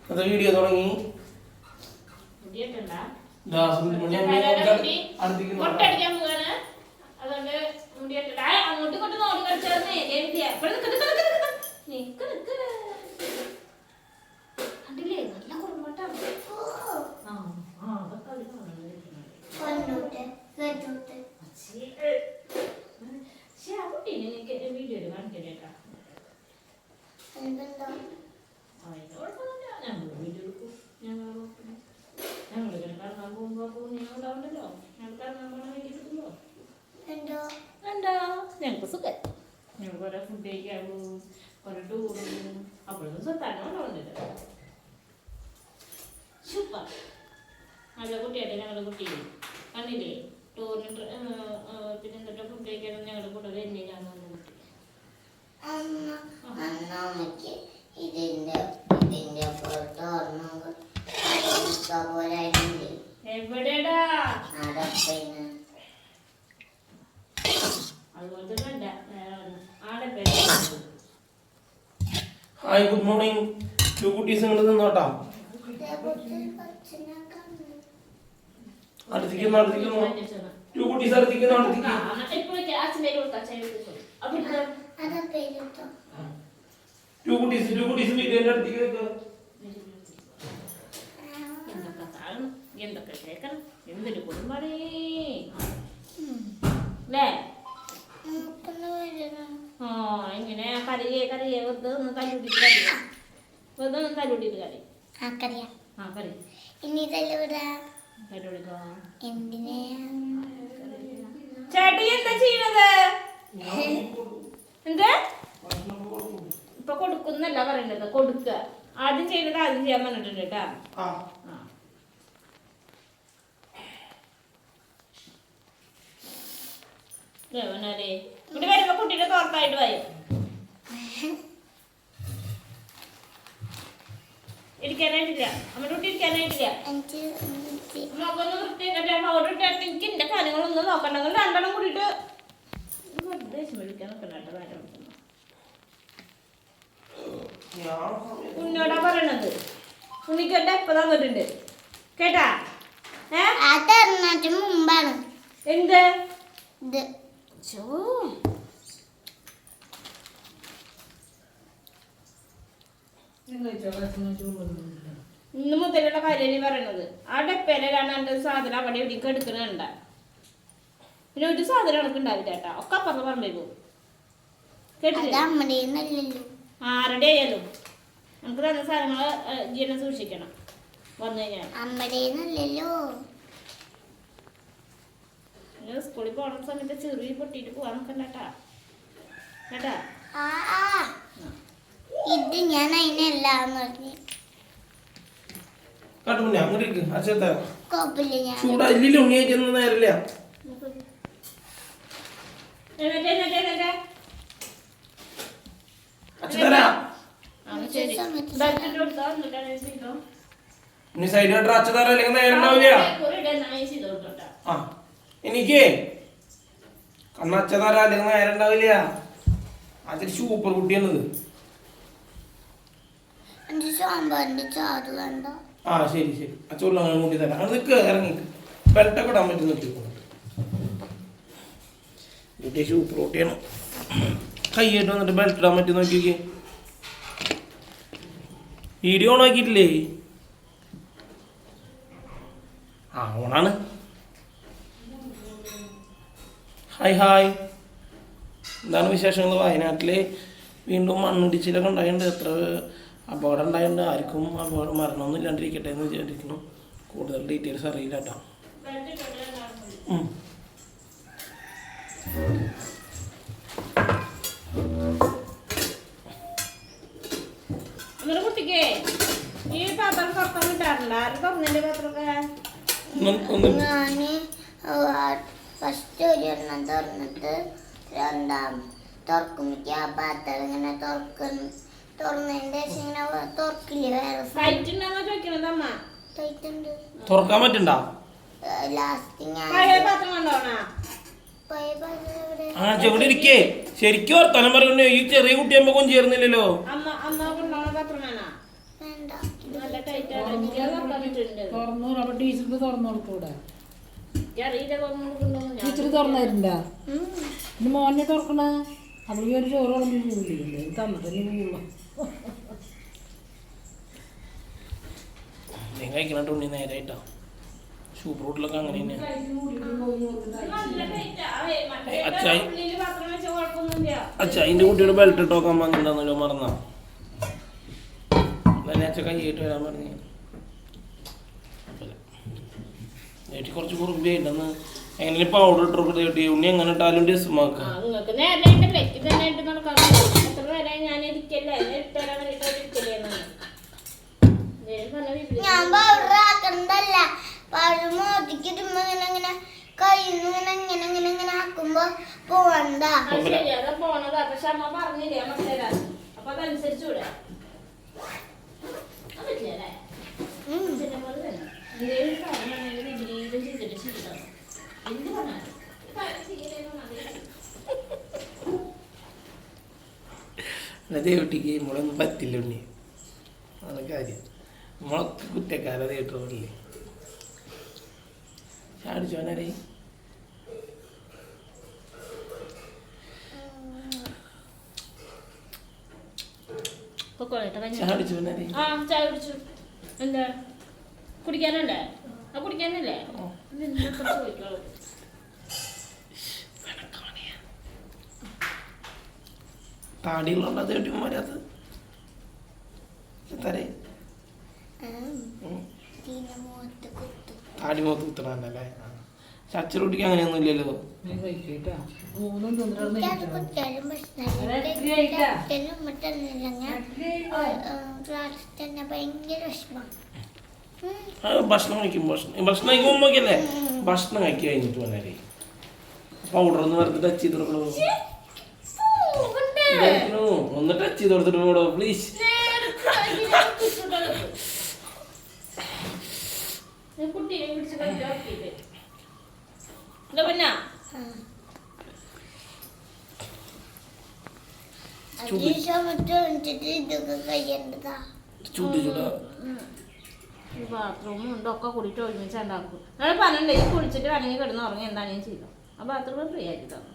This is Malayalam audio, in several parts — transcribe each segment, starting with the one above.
അത് വീഡിയോ തുടങ്ങി വീഡിയോ കാണിക്കണേട്ടാ ഞങ്ങളിങ്ങനെ കറങ്ങാൻ പോകുമ്പോൾ ഞങ്ങളുണ്ടാവുണ്ടല്ലോ ഞങ്ങൾ കറങ്ങാൻ പോകണം വേണ്ടിയിട്ടുണ്ടോ എന്താ ഞങ്ങൾക്ക് സുഖം ഞങ്ങൾ കുറെ ഫുഡ് കഴിക്കാൻ പോകും കുറെ ടൂറും അപ്പോഴൊന്നും സ്വത്താനോ ഉണ്ടാവുന്നില്ല സൂപ്പർ നല്ല കുട്ടിയായിട്ട് ഞങ്ങളുടെ കുട്ടി കണ്ടില്ലേ ടൂറിന് പിന്നെ എന്തൊക്കെ ഫുഡ് കഴിക്കാനും ഞങ്ങളുടെ കൂടെ വരുന്നേ ഞാൻ വന്ന കുട്ടി എവിടെടാ അതുപോലത്തെ വേണ്ട ആടെ പേര് ഹായ് ഗുഡ് മോർണിംഗ് ടു കുട്ടീസ് നിങ്ങൾ നിന്നോട്ടാ അടുത്തിരിക്കുന്നു ടു കുട്ടീസ് അടുത്തിരിക്കുന്നു ടു കുട്ടീസ് വീഡിയോന്റെ അടുത്തേക്ക് എന്തൊക്കെ കേൾക്കണം എന്തൊരു കുടുംബാണേ അല്ലേ ആ ഇങ്ങനെ കറിയെ വെറുതെ ഒന്ന് തല്ലുകൂട്ടിട്ട് കറി വെറുതെ ഒന്ന് തല്ലുകൂട്ടിട്ട് കറി ആ കറി ചേട്ടി എന്താ ചെയ്യണത് എന്താ ഇപ്പൊ കൊടുക്കുന്നല്ല പറയണ്ടത് കൊടുക്ക ആദ്യം ചെയ്യുന്നത് ആദ്യം ചെയ്യാൻ പറഞ്ഞിട്ടുണ്ട് കേട്ടാ േ ഇവിടെ വരുമ്പോ കുട്ടീനെ തോർത്തായിട്ട് വരും ഇരിക്കാനായിട്ടില്ല നമ്മുടെ കുട്ടി ഇരിക്കാനായിട്ടില്ല നോക്കൊന്ന് വൃത്തിയാക്കട്ടെ ഓർഡർ ഇട്ടിട്ട് എനിക്ക് എന്റെ കാര്യങ്ങളൊന്നും നോക്കണ്ടെങ്കിൽ രണ്ടെണ്ണം കൂടിയിട്ട് ദേഷ്യം വിളിക്കാൻ നോക്കണ്ട ഉന്നോടാ പറയണത് ഉണ്ണിക്കട്ടെ എപ്പ തന്നിട്ടുണ്ട് കേട്ടാ മുമ്പാണ് എന്ത് ഇന്ന് മുതലുള്ള കാര്യം പറയണത് ആ ഡപ്പയിലാണ് എന്റെ സാധനം അവിടെ എവിടേക്ക് എടുക്കണണ്ട പിന്നെ ഒരു സാധനം എനിക്ക് ഉണ്ടാവില്ല കേട്ടാ ഒക്കെ അപ്പുറത്ത് പറഞ്ഞു പോകും കേട്ടില്ല ആരുടെ ആയാലും നമുക്ക് തന്ന സാധനങ്ങൾ ജീവനം സൂക്ഷിക്കണം വന്നു കഴിഞ്ഞാൽ സ്കൂളിൽ പോണ സമയത്ത് ചെറിയ പൊട്ടിയിട്ട് പോവാൻ നിൽക്കണ്ടാ കേട്ടാ ഇത് ഞാൻ അതിനെല്ലാം നേരില്ല എനിക്ക് കണ്ണച്ചതാര അല്ലെങ്കിൽ നേരം ഉണ്ടാവില്ല അതൊരു സൂപ്പർ കുട്ടിയാണത് ആ ശരി ശരി അച്ചോളൂ അങ്ങനെ കൂട്ടി തരാം അത് നിൽക്കുക ഇറങ്ങി ബെൽറ്റൊക്കെ ഇടാൻ പറ്റും നോക്കിക്കോ കുട്ടി സൂപ്പർ കുട്ടിയാണ് കൈയായിട്ട് വന്നിട്ട് ബെൽറ്റ് ഇടാൻ പറ്റും നോക്കിക്കേ വീഡിയോ ഓൺ ആക്കിയിട്ടില്ലേ ആ ഓണാണ് ഹായ് എന്താണ് വിശേഷങ്ങൾ വയനാട്ടിൽ വീണ്ടും മണ്ണിടിച്ചിലൊക്കെ ഉണ്ടായിട്ടുണ്ട് എത്ര അപകടം ഉണ്ടായിട്ടുണ്ട് ആർക്കും അപകടം മരണമൊന്നും ഇല്ലാണ്ടിരിക്കട്ടെ എന്ന് വിചാരിക്കുന്നു കൂടുതൽ ഡീറ്റെയിൽസ് അറിയില്ല കേട്ടോ കുട്ടിക്ക് ഈ പാത്രം തുറക്കാൻ കിട്ടാറില്ല ആരും തുറന്നതിന്റെ പാത്രമൊക്കെ ഫസ്റ്റ് ഒരെണ്ണം തുറന്നിട്ട് രണ്ടാം തുറക്കുമ്പോഴേക്ക് ആ പാത്രം ഇങ്ങനെ തുറന്നതിന്റെ ശേഷം ഇങ്ങനെ തുറക്കില്ലേ വേറെ തുറക്കാൻ പറ്റണ്ട ലാസ്റ്റ് ഞാൻ ഇവിടെ ഇരിക്കേ ശരിക്കും വർത്താനം പറയണ്ടേ ഈ ചെറിയ കുട്ടിയാകുമ്പോ കൊഞ്ചേർന്നില്ലല്ലോ വേണ്ട തുറന്നു അപ്പൊ ടീച്ചർക്ക് തുറന്നു കൊടുക്കൂടെ? അറിയില്ല ടീച്ചർ തുറന്നു തരണ്ട. ഇനി മോനെ തുറക്കണ അപ്പോൾ ഈ ഒരു ചോറ് കളഞ്ഞു പോകില്ലേ? തന്നിട്ട് പോവുള്ളൂ. നീ കഴിക്കണ ഉണ്ണി നേരായിട്ടാ. സൂപ്പർ റൂട്ടിലൊക്കെ അങ്ങനെ തന്നെയാണ്. അച്ഛാ അതിൻ്റെ കുട്ടിയുടെ ബെൽറ്റ് ഇട്ട് നോക്കാൻ വന്നിട്ടുണ്ടെന്നല്ലോ, മറന്നാ? അച്ഛൻ കൈയിട്ട് വരാൻ പറഞ്ഞു. ചേട്ടി കുറച്ച് കുറുമ്പിയായിട്ടെന്ന് എങ്ങനെ പൗഡർ ഇട്ടൊക്കെ ചേട്ടി ഉണ്ണി എങ്ങനെ ഇട്ടാലും ഡിസ്മാക്ക. ഞാൻ പൗഡർ ആക്കണ്ടല്ല, പൗഡർ മോദിക്കിടുമ്പോ ഇങ്ങനെ കയ്യിന്ന് ഇങ്ങനെ ആക്കുമ്പോ പോവണ്ട. പോണതാ. പക്ഷെ അമ്മ പറഞ്ഞില്ലേ മനസ്സിലാ. അപ്പൊ അതനുസരിച്ചൂടെ ദേവട്ടിക്ക് നമ്മളൊന്നും പറ്റില്ല ഉണ്ണി. അതാണ് കാര്യം. നമ്മളൊക്കെ കുറ്റക്കാരെ ദേവട്ടല്ലേ ചാടിച്ചോനേ. ചാടിച്ചോനേ. ആ ചായ കുടിച്ചു. എന്താ കുടിക്കാനല്ലേ? ആ കുടിക്കാനല്ലേ? ചോദിക്കാളൂ. താടിയുള്ള ദേവട്ടിമാരത് തരേ താടി മുഖത്ത് കുത്തണല്ലേ? ചച്ചറൂട്ടിക്ക് അങ്ങനെയൊന്നും ഇല്ലല്ലോ. ഭക്ഷണം കഴിക്കുമ്പോ നോക്കിയല്ലേ? ഭക്ഷണം കഴിക്കി കഴിഞ്ഞിട്ട് വന്നേ പൗഡർ ഒന്ന് വെറുതെ ടച്ച് ചെയ്ത് കൊടുക്കണോ? ഒന്ന് ടച്ച് ചെയ്ത് കൊടുത്തിട്ട് പോടോ പ്ലീസ്. ബാത്റൂമും ഉണ്ട്, ഒക്കെ കൂടിയിട്ട് ഒരുമിച്ച് ഉണ്ടാക്കും. നിങ്ങൾ പറഞ്ഞില്ലേ ഈ കുളിച്ചിട്ട് വേണമെങ്കിൽ കിടന്ന് ഉറങ്ങി എന്താണ് ഞാൻ ചെയ്തോ? ആ ബാത്റൂം ഫ്രീ ആക്കി തന്നു.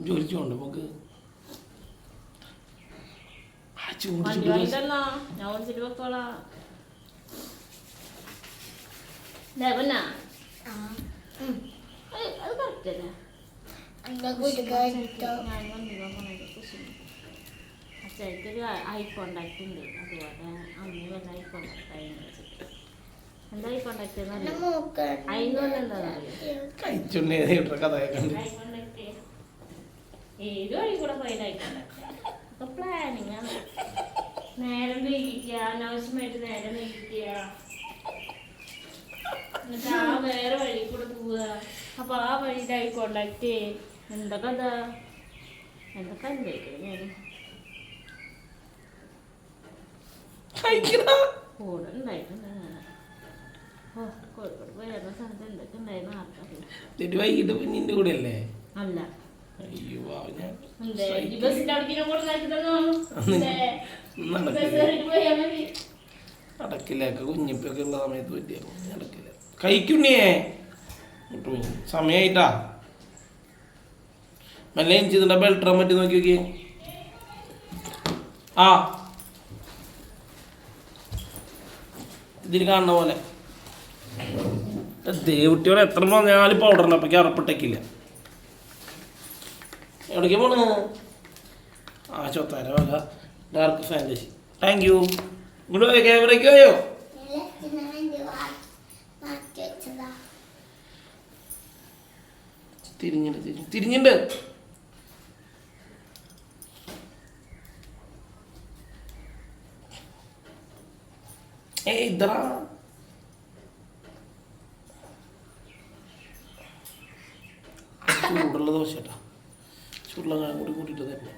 ജോലിച്ചുണ്ട് നമുക്ക് വണ്ടി വാങ്ങിത്തന്നോ? ഞാൻ വിളിച്ചിട്ട് വെക്കോളാം. അത് കറക്റ്റല്ലേ? അച്ഛക്കൊരു ഐ കോണ്ടാക്ട് ഉണ്ട്. അതുപോലെ അമ്മ വല്ല ഐ കോണ്ടാക്ട് ആയി എന്താ ഐ കോണ്ടാക്ട് അതിനൊന്നും എന്താ ഏത് വഴി കൂടെ പോയത് ഐ കോണ്ടാക്ട് ഒക്കെ പ്ലാനിങ് ആണ്. നേരം വൈകിക്കുക, അനാവശ്യമായിട്ട് നേരം വൈകിക്കുക, എന്നിട്ട് ആ വേറെ വഴി കൂടെ പോവുക. അപ്പൊ ആ വഴിയിൽ ഐ കോണ്ടാക്ട് ചെയ്യും. എന്താ കഥ? എന്തൊക്കെ അനുഭവിക്കണം ഞാൻ. കൂടെ ഉണ്ടായിട്ടുണ്ട് അങ്ങനെ. ഓ കോഴിക്കോട് പോയിരുന്ന സ്ഥലത്ത് എന്തൊക്കെ ഉണ്ടായിരുന്നു ആർക്കറിയാം. വൈകിട്ട് നിന്റെ കൂടെ അല്ലേ? അല്ല നടക്കില്ല. കുഞ്ഞിപ്പൊക്കെ ഉള്ള സമയത്ത് പറ്റിയ നടക്കില്ല. കഴിക്കുണ്ണിയേ സമയായിട്ടാ. മെല്ലെ ചെയ്തിട്ട ബെൽറ്റ് പറ്റി നോക്കി നോക്കിയേ. ആ ഇതിൽ കാണുന്ന പോലെ ദേവുട്ടിയോടെ എത്ര പറഞ്ഞാലും പൗഡർ ഉണ്ട്. അപ്പൊക്ക് അറപ്പിട്ടേക്കില്ല. എവിടേക്ക് പോണ്? ആ ചോത്താര വക ഡാർക്ക് ഫാൻറ്റസി. Thank you. ഇങ്ങോട്ട് പോയോ? ക്യാമറയ്ക്ക് പോയോ? തിരിഞ്ഞിണ്ട്. ഇതറാ ചൂടുള്ള ദോശ കേട്ടാ. ചൂടുള്ള കാര്യം കൂടി കൂട്ടിയിട്ട് തന്നെ.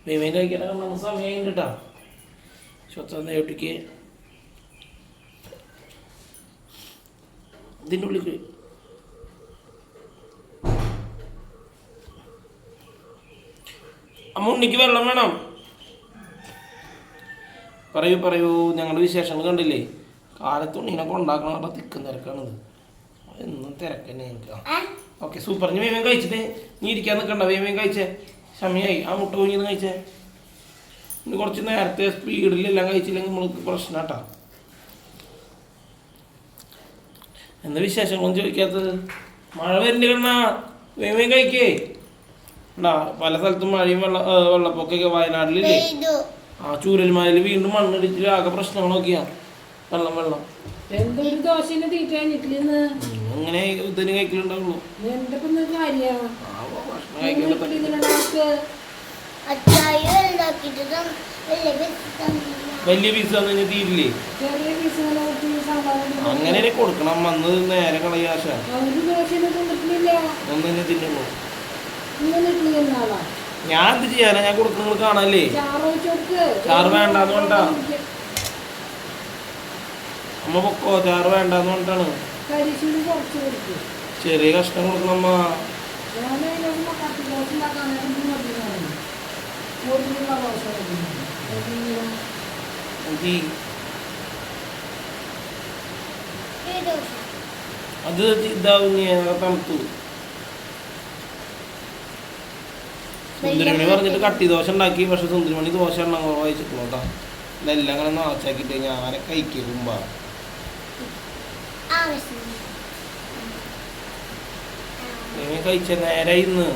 വേമയും കഴിക്കാനൊക്കെ നമുക്ക് സമയം കേട്ടാ. സ്വത്തക്ക് ഇതിൻ്റെ ഉള്ളിൽ അമ്മ ഉണ്ണിക്ക് വെള്ളം വേണം. പറയൂ പറയൂ, ഞങ്ങളുടെ വിശേഷങ്ങൾ കണ്ടില്ലേ? കാലത്ത് ഉണ്ണീനെ കൊണ്ടാക്കണം തിക്കും തിരക്കാണിത്. എന്നും തിരക്കന്നെ ഞങ്ങൾക്ക്. Okay super. നീ വേഗം കഴിച്ചിട്ടേ, നീ ഇരിക്കാൻ നിൽക്കണ്ട, വേഗം കഴിച്ചേ. സമയമായി. ആ മുട്ട കുഞ്ഞിന്ന് കഴിച്ചേ. ഇനി കുറച്ച് നേരത്തെ സ്പീഡിലെല്ലാം കഴിച്ചില്ലെങ്കിൽ നമ്മൾക്ക് പ്രശ്നം കേട്ടാ. എന്താ വിശേഷങ്ങളൊന്നും ചോദിക്കാത്തത്? മഴ വരുന്നുണ്ട് കിടന്നാ, വേഗം കഴിക്കേ. ഉണ്ടാ പല സ്ഥലത്തും മഴയും വെള്ളപ്പൊക്കൊക്കെ വയനാട്ടിലില്ലേ? ആ ചൂരൽമലയിൽ വീണ്ടും മണ്ണിടിച്ചിൽ ആകെ പ്രശ്നങ്ങളൊക്കെയാ. വെള്ളം എന്തൊരു ദോശന് തീറ്റ കഴിഞ്ഞിട്ടില്ലെന്ന് അങ്ങനെ ഇതിന് കഴിക്കലുണ്ടാവുള്ളൂ. എന്തൊക്കെ കാര്യമാണ് വലിയ പീസ് തന്നു കഴിഞ്ഞാൽ തീരില്ലേ? ചെറിയ പീസുകളെ അങ്ങനെ കൊടുക്കണം. വന്ന് നേരെ കളയാശ ഒന്നും തന്നെ തിന്നുള്ളൂ. ഞാൻ എന്ത് ചെയ്യാനാ? ഞാൻ കൊടുക്കുന്ന നിങ്ങൾ കാണാല്ലേ? ചാറ് വേണ്ടാന്ന് കൊണ്ടാ അമ്മ പൊക്കോ. ചാറ് വേണ്ടാന്ന് കൊണ്ടാണ്. ചെറിയ കഷ്ണം കൊടുക്കണം അമ്മ. അത് ഇതാവും തണുത്തു. സുന്ദരിമണി പറഞ്ഞിട്ട് കട്ടി ദോശ ഉണ്ടാക്കി. പക്ഷെ സുന്ദരിമണി ദോശ എണ്ണം കുറവായിച്ചിട്ടുള്ളൂ കേട്ടോ. ഇതെല്ലാം അങ്ങനെ നാച്ചാക്കിട്ട് ഞാനെ കഴിക്കുമ്പോ കഴിച്ച നേരെ ഇന്ന്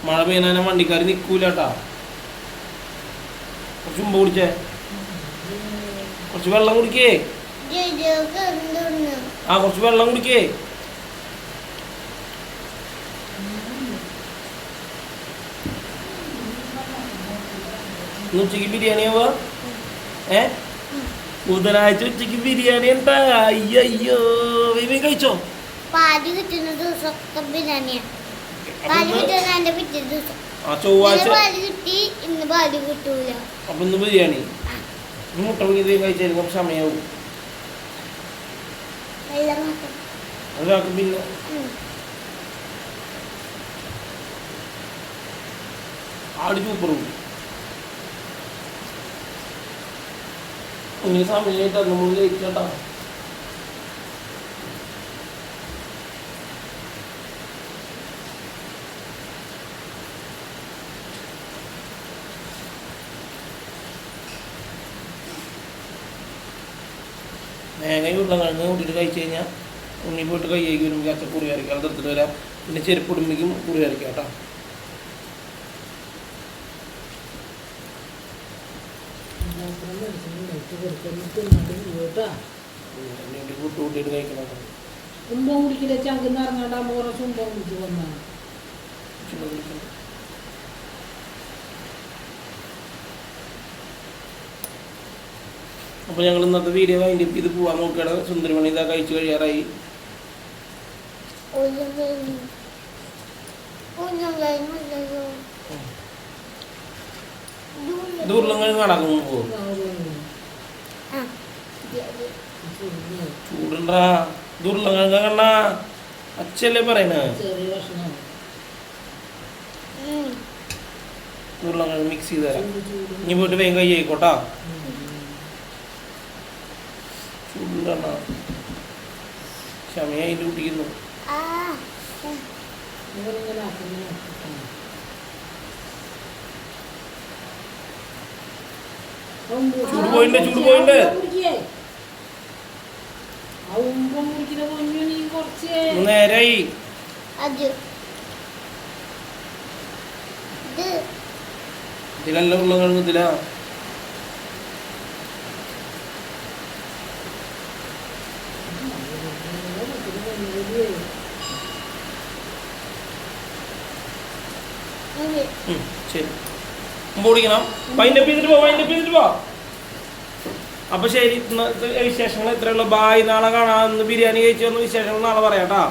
മഴ പെയ്യാൻ വണ്ടിക്കാർ നിൽക്കൂലട്ടാ. കുറച്ച് മുമ്പ് കുടിച്ചേ. കുറച്ച് വെള്ളം കുടിക്കേ. ആ കുറച്ച് വെള്ളം കുടിക്കേ. ഉച്ചക്ക് ബിരിയാണി ആവാ? ബുധനാഴ്ച ഉച്ചക്ക് ബിരിയാണി ഉണ്ടാ? അയ്യോ വേഗം കഴിച്ചോ. പാല് കിട്ടുന്ന ദിവസമൊക്കെ ബിരിയാണിയാണ്. പാല് കിട്ടുന്ന എന്റെ പിറ്റേ ദിവസം. ചൊവ്വാഴ്ച പാല് കിട്ടി, ഇന്ന് പാല് കിട്ടൂല. അപ്പൊ ഇന്ന് ബിരിയാണി. മുട്ട പുഴുങ്ങിയത് കഴിച്ചാലും സമയമാവും. ഒരാൾക്ക് പിന്നെ ആട് സൂപ്പറും ഇങ്ങനെ സമയമായിട്ട് നമ്മൾ കഴിക്കട്ടാ. മേങ്ങ ഉരുളക്കിഴങ്ങ് കൂട്ടിയിട്ട് കഴിച്ച് കഴിഞ്ഞാൽ ഉണ്ണി പോയിട്ട് കൈ കഴുകി വരുമ്പോൾ അച്ഛൻ കുറി വരയ്ക്കാം. അത് എടുത്തിട്ട് വരാം. പിന്നെ ചെരുപ്പ് ഇടുമ്പോഴേക്കും കുറി വരയ്ക്കാം കേട്ടോ. കൂട്ടിയിട്ട് കഴിക്കണം. ഉമ്പം കുടിക്കില്ല. ചങ്കിന്ന് ഇറങ്ങാണ്ടാകുമ്പോൾ കുറച്ച് ഉമ്പം കുടിച്ച് വന്നാണ്. അപ്പോൾ ഞങ്ങൾ ഇന്നത്തെ വീഡിയോ കഴിഞ്ഞ് ഇത് പോവാൻ നോക്കുകയാണ്. സുന്ദരിമണി ഇതാ കഴിച്ചു കഴിയാറായി. ഇത് ഉരുളക്കിഴങ്ങ് നടക്കും പോകും. ചൂടുണ്ടാ? ഇത് ഉരുളക്കിഴങ്ങ് കണ്ണ അച്ഛല്ലേ പറയണ? ഉരുളക്കിഴങ്ങ് മിക്സ് ചെയ്ത് തരാം. ഇനി പോയിട്ട് വേഗം കൈ ആയിക്കോട്ടാ. ചൂടുണ്ടാ? ക്ഷമയായിട്ട് കുട്ടിക്കുന്നു. ചൂട് പോയിണ്ട്, ചൂട് പോയിണ്ട്. നേരായി. ഇതിലെല്ലാം ഉരുളക്കിഴങ്ങ് ഇതിലാ. ശരി ഓടിക്കണം. വൈൻഡപ്പ് ചെയ്തിട്ട് പോ. അപ്പൊ ശരി, ഇന്നത്തെ വിശേഷങ്ങൾ ഇത്രയുള്ള. ബായ്. നാളെ കാണാം. ബിരിയാണി കഴിച്ചു വന്ന വിശേഷങ്ങൾ നാളെ പറയാം കേട്ടാ.